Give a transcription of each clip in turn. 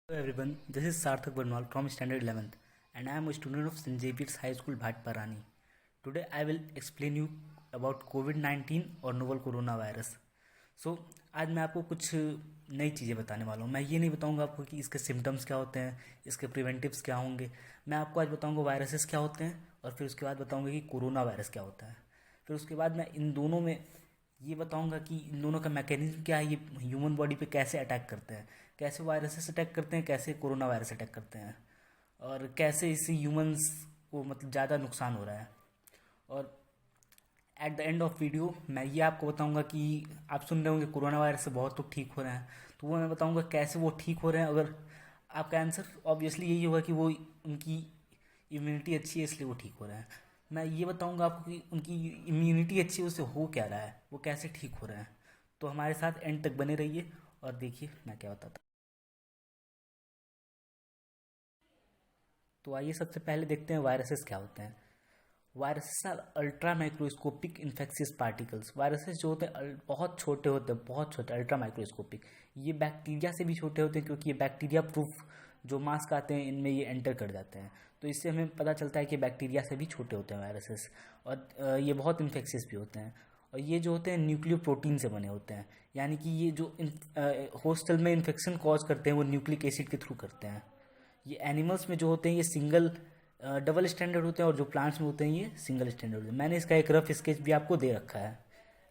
Hello everyone, this is Sarthak Barnwal from Standard 11th and I am a student of St. Xavier's High School Bhatparani. Today I will explain you about COVID-19 और novel corona virus. आज मैं आपको कुछ नई चीज़ें बताने वाला हूँ. मैं ये नहीं बताऊँगा आपको कि इसके सिम्टम्स क्या होते हैं, इसके प्रिवेंटिव्स क्या होंगे. मैं आपको आज बताऊँगा वायरसेस क्या होते हैं और फिर उसके बाद बताऊँगा कि कोरोना वायरस क्या होता है. फिर उसके बाद मैं इन दोनों में ये बताऊंगा कि इन दोनों का मैकेनिज्म क्या है, ये ह्यूमन बॉडी पे कैसे अटैक करते हैं, कैसे वायरसेस अटैक करते हैं, कैसे कोरोना वायरस अटैक करते हैं और कैसे इससे ह्यूमंस को मतलब ज़्यादा नुकसान हो रहा है. और at the end of video मैं ये आपको बताऊंगा कि आप सुन रहे होंगे कोरोना वायरस से बहुत लोग ठीक हो रहे हैं, तो वो मैं बताऊंगा कैसे वो ठीक हो रहे हैं. अगर आपका आंसर ऑब्वियसली यही होगा कि वो उनकी इम्यूनिटी अच्छी है इसलिए वो ठीक हो रहे हैं. मैं ये बताऊंगा आपको कि उनकी इम्यूनिटी अच्छी है उससे हो क्या रहा है, वो कैसे ठीक हो रहे हैं. तो हमारे साथ एंड तक बने रहिए और देखिए मैं क्या बताता. तो आइए सबसे पहले देखते हैं वायरसेस क्या होते हैं. Viruses are ultra microscopic infectious particles. Viruses जो होते हैं बहुत छोटे होते हैं, बहुत छोटे, अल्ट्रा माइक्रोस्कोपिक. ये बैक्टीरिया से भी छोटे होते हैं क्योंकि ये बैक्टीरिया प्रूफ जो मास्क आते हैं इनमें ये एंटर कर जाते हैं. तो इससे हमें पता चलता है कि बैक्टीरिया से भी छोटे होते हैं वायरसेस. और ये बहुत इन्फेक्शियस भी होते हैं. और ये जो होते हैं न्यूक्लियो प्रोटीन से बने होते हैं, यानी कि ये जो होस्टल में इन्फेक्शन कॉज करते हैं वो न्यूक्लिक एसिड के थ्रू करते हैं. ये एनिमल्स में जो होते हैं ये सिंगल डबल स्टैंडर्ड होते हैं और जो प्लांट्स में होते हैं ये सिंगल स्टैंडर्ड होते हैं. मैंने इसका एक रफ स्केच भी आपको दे रखा है.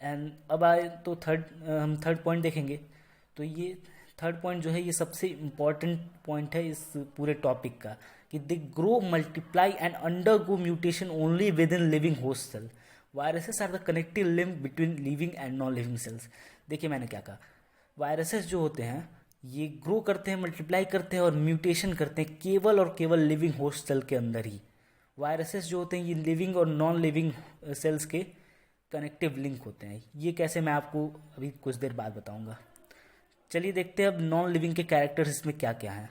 एंड अब आए तो हम थर्ड पॉइंट देखेंगे. तो ये थर्ड पॉइंट जो है ये सबसे इम्पॉर्टेंट पॉइंट है इस पूरे टॉपिक का, कि they grow multiply and undergo mutation only within living host cell. Viruses are the connective link between living and non living cells. देखिए मैंने क्या कहा, वायरसेस जो होते हैं ये ग्रो करते हैं, मल्टीप्लाई करते हैं और म्यूटेशन करते हैं केवल और केवल लिविंग होस्ट सेल के अंदर ही. वायरसेस जो होते हैं ये लिविंग और नॉन लिविंग सेल्स के कनेक्टिव लिंक होते हैं. ये कैसे मैं आपको अभी कुछ देर बाद बताऊंगा. चलिए देखते हैं अब नॉन लिविंग के कैरेक्टर्स इसमें क्या क्या हैं.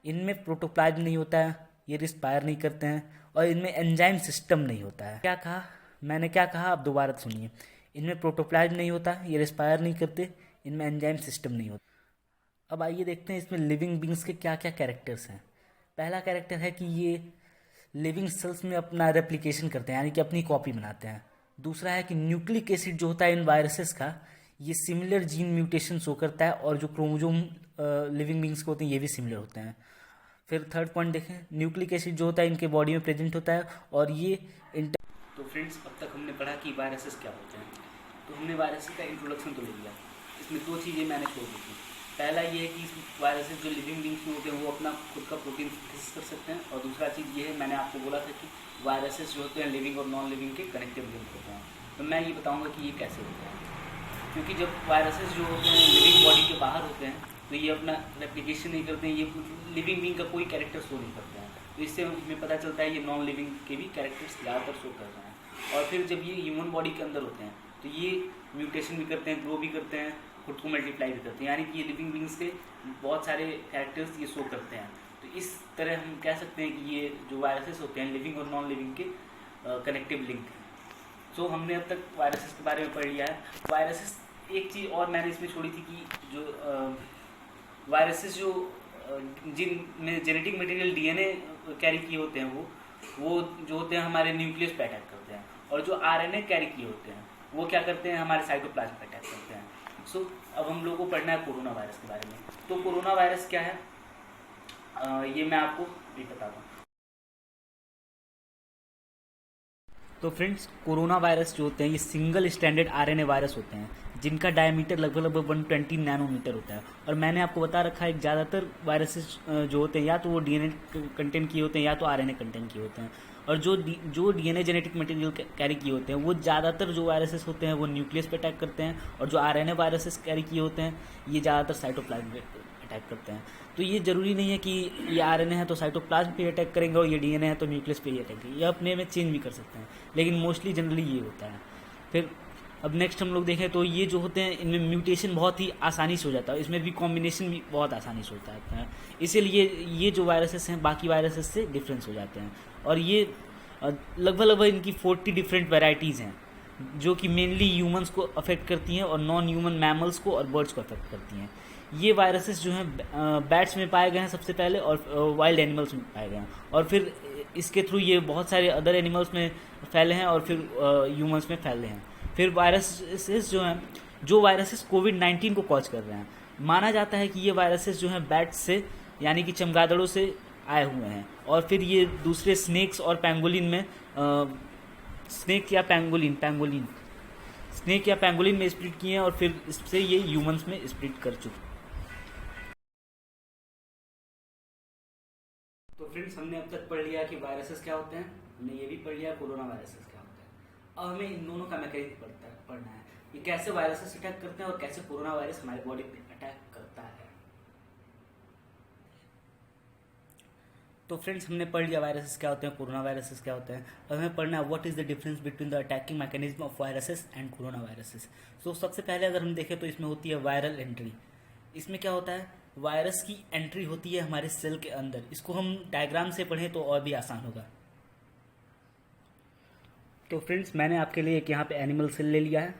इनमें प्रोटोप्लाज्म नहीं होता है, ये रिस्पायर नहीं करते हैं और इनमें एंजाइम सिस्टम नहीं होता है. क्या कहा मैंने, क्या कहा आप दोबारा सुनिए. इनमें प्रोटोप्लाज्म नहीं होता, ये रिस्पायर नहीं करते, इनमें एंजाइम सिस्टम नहीं होता. अब आइए देखते हैं इसमें लिविंग बींग्स के क्या क्या कैरेक्टर्स हैं. पहला कैरेक्टर है कि ये लिविंग सेल्स में अपना रेप्लिकेशन करते हैं, यानी कि अपनी कॉपी बनाते हैं. दूसरा है कि न्यूक्लिक एसिड जो होता है इन वायरसेस का ये सिमिलर जीन म्यूटेशन शो करता है और जो क्रोमोजोम लिविंग बींग्स के होते हैं ये भी सिमिलर होते हैं. फिर थर्ड पॉइंट देखें, न्यूक्लिक एसिड जो होता है इनके बॉडी में प्रेजेंट होता है और ये तो फ्रेंड्स अब तक हमने पढ़ा कि वायरसेस क्या होते हैं. तो हमने वायरसेस का इंट्रोडक्शन तो ले लिया. इसमें दो चीज़ें मैंने छोड़ दी थी. पहला ये है कि वायरसेस जो लिविंग बींग्स में होते हैं वो अपना खुद का प्रोटीन सिंथेसिस कर सकते हैं. और दूसरा चीज़ ये है, मैंने आपको बोला था कि वायरसेस जो होते हैं लिविंग और नॉन लिविंग के कनेक्टिव लिंक होते हैं. तो मैं ये बताऊंगा कि ये कैसे होते हैं. क्योंकि जब वायरसेस जो होते हैं लिविंग बॉडी के बाहर होते हैं तो ये अपना रेप्लिकेशन नहीं करते हैं, ये लिविंग बींग का कोई कैरेक्टर शो नहीं करते हैं. तो इससे हमें पता चलता है ये नॉन लिविंग के भी कैरेक्टर्स ज़्यादातर शो कर रहे हैं. और फिर जब ये ह्यूमन बॉडी के अंदर होते हैं तो ये म्यूटेशन भी करते हैं, ग्रो भी करते हैं, खुद को मल्टीप्लाई भी करते हैं, यानी कि ये लिविंग बींग्स के बहुत सारे कैरेक्टर्स ये शो करते हैं. तो इस तरह हम कह सकते हैं कि ये जो वायरसेस होते हैं लिविंग और नॉन लिविंग के कनेक्टिव लिंक हैं. सो हमने अब तक वायरसेस के बारे में पढ़ लिया है. वायरसेस एक चीज़ और मैंने इसमें छोड़ी थी कि जो वायरसेस जो जिनमें जेनेटिक मटेरियल डीएनए कैरी किए होते हैं वो जो होते हैं हमारे न्यूक्लियस पे अटैक करते हैं. और जो आरएनए कैरी किए होते हैं वो क्या करते हैं, हमारे साइटोप्लाज्म पे अटैक करते हैं. सो अब हम लोग को पढ़ना है कोरोना वायरस के बारे में. तो कोरोना वायरस क्या है ये मैं आपको भी बताता हूँ. तो फ्रेंड्स कोरोना वायरस जो होते हैं ये सिंगल स्टैंडर्ड आरएनए वायरस होते हैं जिनका डायमीटर लगभग 120 नैनोमीटर होता है. और मैंने आपको बता रखा है ज़्यादातर वायरसेस जो होते हैं या तो वो डीएनए कंटेंट किए होते हैं या तो आरएनए कंटेंट किए होते हैं. और जो डीएनए जेनेटिक मटेरियल कैरी किए होते हैं वो ज़्यादातर जो वायरसेस होते हैं वो न्यूक्लियस पे अटैक करते हैं. और जो आरएनए वायरसेस कैरी किए होते हैं ये ज़्यादातर साइटोप्लाज्म पे अटैक करते हैं. तो ये ज़रूरी नहीं है कि ये आरएनए है तो साइटोप्लाज्म पे अटैक करेंगे और ये डीएनए है तो न्यूक्लियस पे ही अटैक करेंगे. ये अपने में चेंज भी कर सकते हैं लेकिन मोस्टली जनरली ये होता है. फिर अब नेक्स्ट हम लोग देखें तो ये जो होते हैं इनमें म्यूटेशन बहुत ही आसानी से हो जाता है, इसमें भी कॉम्बिनेशन भी बहुत आसानी से होता है. इसीलिए ये जो वायरसेस हैं बाकी वायरसेस से डिफरेंस हो जाते हैं. और ये लगभग इनकी 40 डिफरेंट वेराइटीज़ हैं. जो कि मेनली ह्यूमंस को अफेक्ट करती हैं और नॉन ह्यूमन मैमल्स को और बर्ड्स को अफेक्ट करती हैं। ये वायरसेस जो हैं बैट्स में पाए गए हैं सबसे पहले, और वाइल्ड एनिमल्स में पाए गए हैं, और फिर इसके थ्रू ये बहुत सारे अदर एनिमल्स में फैले हैं और फिर ह्यूमंस में फैले हैं। फिर वायरसेस जो हैं, जो वायरसेस कोविड-19 को कॉज कर रहे हैं, माना जाता है कि ये वायरसेस जो हैं बैट्स से यानी कि चमगादड़ों से आए हुए हैं, और फिर ये दूसरे स्नेक्स और पैंगोलिन में स्नेक या पैंगोलिन में स्प्लिट किए हैं, और फिर इससे ये ह्यूमंस में स्प्लिट कर चुके। तो फ्रेंड्स, हमने अब तक पढ़ लिया कि वायरसेस क्या होते हैं, हमने ये भी पढ़ लिया कोरोना वायरसेस क्या होता है। अब हमें इन दोनों का मैकेनिज्म पढ़ना है, ये कैसे वायरसेस अटैक करते हैं और कैसे कोरोना वायरस हमारी बॉडी पे अटैक करता है। तो फ्रेंड्स, हमने पढ़ लिया वायरसेस क्या होते हैं, कोरोना वायरसेस क्या होते हैं। अब हमें पढ़ना है what is the difference between the attacking mechanism of viruses and corona viruses. तो सबसे पहले अगर हम देखें तो इसमें होती है वायरल एंट्री। इसमें क्या होता है, वायरस की एंट्री होती है हमारे सेल के अंदर। इसको हम डायग्राम से पढ़ें तो और भी आसान होगा। तो फ्रेंड्स, मैंने आपके लिए एक यहाँ पे एनिमल सेल ले लिया है।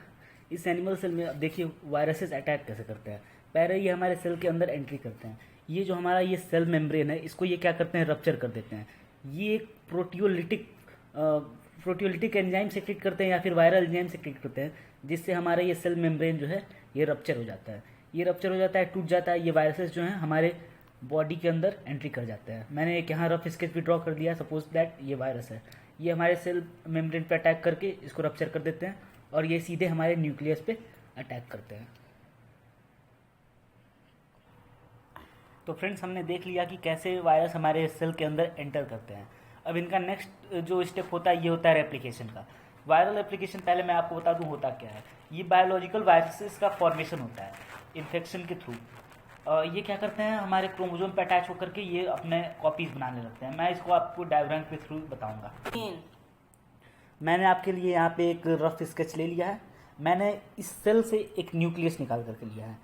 इस एनिमल सेल में अब देखिए वायरसेस अटैक कैसे करते हैं। पहले ये हमारे सेल के अंदर एंट्री करते हैं। ये जो हमारा ये सेल मेम्ब्रेन है, इसको ये क्या करते हैं, रप्चर कर देते हैं। ये एक प्रोटियोलिटिक एंजाइम सेक्रेट करते हैं या फिर वायरल एंजाइम सेक्रेट करते हैं, जिससे हमारा ये सेल मेम्ब्रेन जो है ये रप्चर हो जाता है। ये रप्चर हो जाता है, टूट जाता है। ये वायरसेस जो हैं हमारे बॉडी के अंदर एंट्री कर जाते हैं। मैंने एक यहाँ रफ स्केच भी ड्रॉ कर दिया। सपोज दैट ये वायरस है, ये हमारे सेल मेम्ब्रेन पे अटैक करके इसको रप्चर कर देते हैं, और ये सीधे हमारे न्यूक्लियस पे अटैक करते हैं। तो फ्रेंड्स, हमने देख लिया कि कैसे वायरस हमारे सेल के अंदर एंटर करते हैं। अब इनका नेक्स्ट जो स्टेप होता है ये होता है रेप्लिकेशन का। वायरल रेप्लिकेशन पहले मैं आपको बता दूं होता क्या है। ये बायोलॉजिकल वायरसेस का फॉर्मेशन होता है इन्फेक्शन के थ्रू। ये क्या करते हैं, हमारे क्रोमोसोम पे अटैच होकर के ये अपने कॉपीज बनाने लगते हैं। मैं इसको आपको डायग्राम के थ्रू बताऊंगा। मैंने आपके लिए यहाँ पे एक रफ स्केच ले लिया है। मैंने इस सेल से एक न्यूक्लियस निकाल करके लिया है।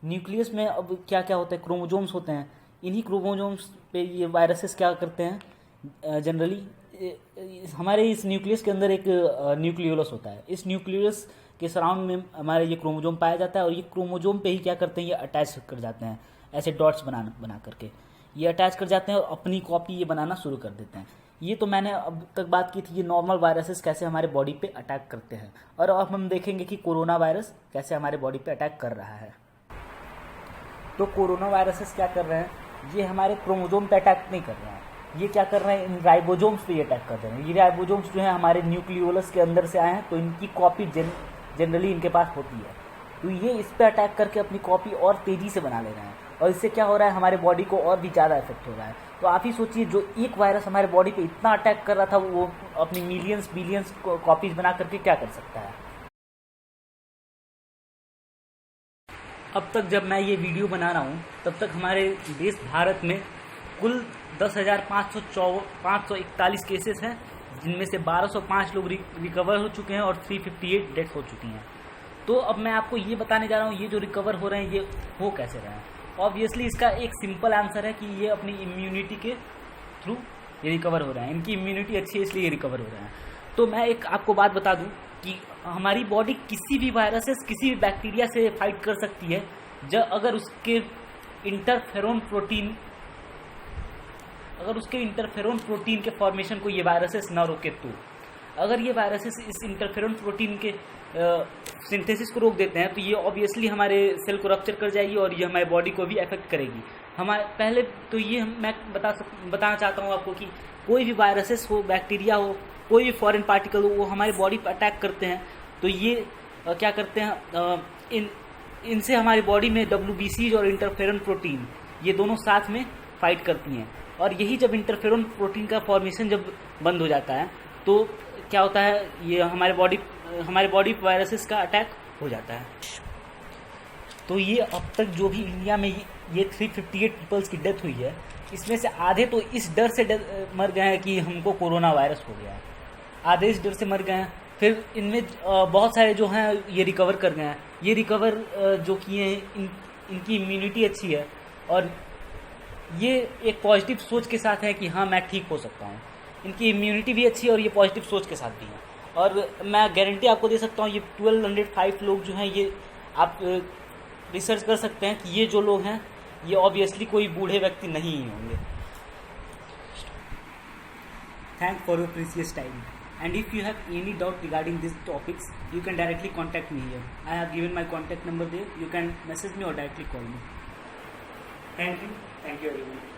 न्यूक्लियस में अब क्या क्या होता है, क्रोमोसोम्स होते हैं। इन्हीं क्रोमोसोम्स पे ये वायरसेस क्या करते हैं, जनरली हमारे इस न्यूक्लियस के अंदर एक न्यूक्लियोलस होता है। इस न्यूक्लियोलस के सराउंड में हमारे ये क्रोमोसोम पाया जाता है, और ये क्रोमोसोम पे ही क्या करते हैं, ये अटैच कर जाते हैं ऐसे डॉट्स बना करके। ये अटैच कर जाते हैं और अपनी कॉपी ये बनाना शुरू कर देते हैं। ये तो मैंने अब तक बात की थी ये नॉर्मल वायरसेस कैसे हमारे बॉडी पे अटैक करते हैं, और अब हम देखेंगे कि कोरोना वायरस कैसे हमारे बॉडी पे अटैक कर रहा है। तो कोरोना वायरसेस क्या कर रहे हैं, ये हमारे क्रोमोसोम पे अटैक नहीं कर रहे हैं, ये क्या कर रहे हैं, इन राइबोसोम्स पे अटैक कर रहे हैं। ये राइबोसोम्स जो है हमारे न्यूक्लियोलस के अंदर से आए हैं, तो इनकी कॉपी जनरली इनके पास होती है। तो ये इस पे अटैक करके अपनी कॉपी और तेज़ी से बना ले रहे हैं, और इससे क्या हो रहा है, हमारे बॉडी को और भी ज़्यादा इफेक्ट हो रहा है। तो आप ही सोचिए, जो एक वायरस हमारे बॉडी पे इतना अटैक कर रहा था, वो अपनी मिलियंस बिलियंस कॉपीज बना करके क्या कर सकता है। अब तक जब मैं ये वीडियो बना रहा हूँ, तब तक हमारे देश भारत में कुल 10,541 केसेस हैं, जिनमें से 1205 लोग रिकवर हो चुके हैं और 358 डेथ हो चुकी हैं। तो अब मैं आपको ये बताने जा रहा हूँ, ये जो रिकवर हो रहे हैं ये हो कैसे रहे हैं। ऑब्वियसली इसका एक सिंपल आंसर है कि ये अपनी इम्यूनिटी के थ्रू ये रिकवर हो रहे हैं। इनकी इम्यूनिटी अच्छी है, इसलिए ये रिकवर हो रहे हैं। तो मैं एक आपको बात बता दूं कि हमारी बॉडी किसी भी वायरसेस, किसी भी बैक्टीरिया से फाइट कर सकती है, जब अगर उसके इंटरफेरोन प्रोटीन के फॉर्मेशन को ये वायरसेस न रोके। तो अगर ये वायरसेस इस इंटरफेरोन प्रोटीन के सिंथेसिस को रोक देते हैं, तो ये ऑब्वियसली हमारे सेल को रप्चर कर जाएगी और ये हमारे बॉडी को भी अफेक्ट करेगी। हमारे पहले तो ये मैं बताना चाहता हूँ आपको कि कोई भी वायरसेस हो, बैक्टीरिया हो, कोई भी फॉरेन पार्टिकल हो, वो हमारी बॉडी पर अटैक करते हैं, तो ये क्या करते हैं, इनसे हमारी बॉडी में WBCs और इंटरफेरोन प्रोटीन ये दोनों साथ में फाइट करती हैं। और यही जब इंटरफेरोन प्रोटीन का फॉर्मेशन जब बंद हो जाता है, तो क्या होता है, ये हमारे बॉडी वायरसेस का अटैक हो जाता है। तो ये अब तक जो भी इंडिया में ये 358 पीपल्स की डेथ हुई है, इसमें से आधे तो इस डर से मर गए हैं कि हमको कोरोना वायरस हो गया है, आधे इस डर से मर गए हैं। फिर इनमें बहुत सारे जो हैं ये रिकवर कर गए हैं। ये रिकवर जो किए हैं, इनकी इम्यूनिटी अच्छी है, और ये एक पॉजिटिव सोच के साथ है कि हाँ मैं ठीक हो सकता हूँ। इनकी इम्यूनिटी भी अच्छी है और ये पॉजिटिव सोच के साथ भी है। और मैं गारंटी आपको दे सकता हूँ ये 1205 लोग जो हैं, ये आप रिसर्च कर सकते हैं कि ये जो लोग हैं ये ऑब्वियसली कोई बूढ़े व्यक्ति नहीं ही होंगे. Thanks for your precious time. And if you have any doubt regarding these topics, you can directly contact me here. I have given my contact number there. You can message me or directly call me. Thank you. Thank you everyone.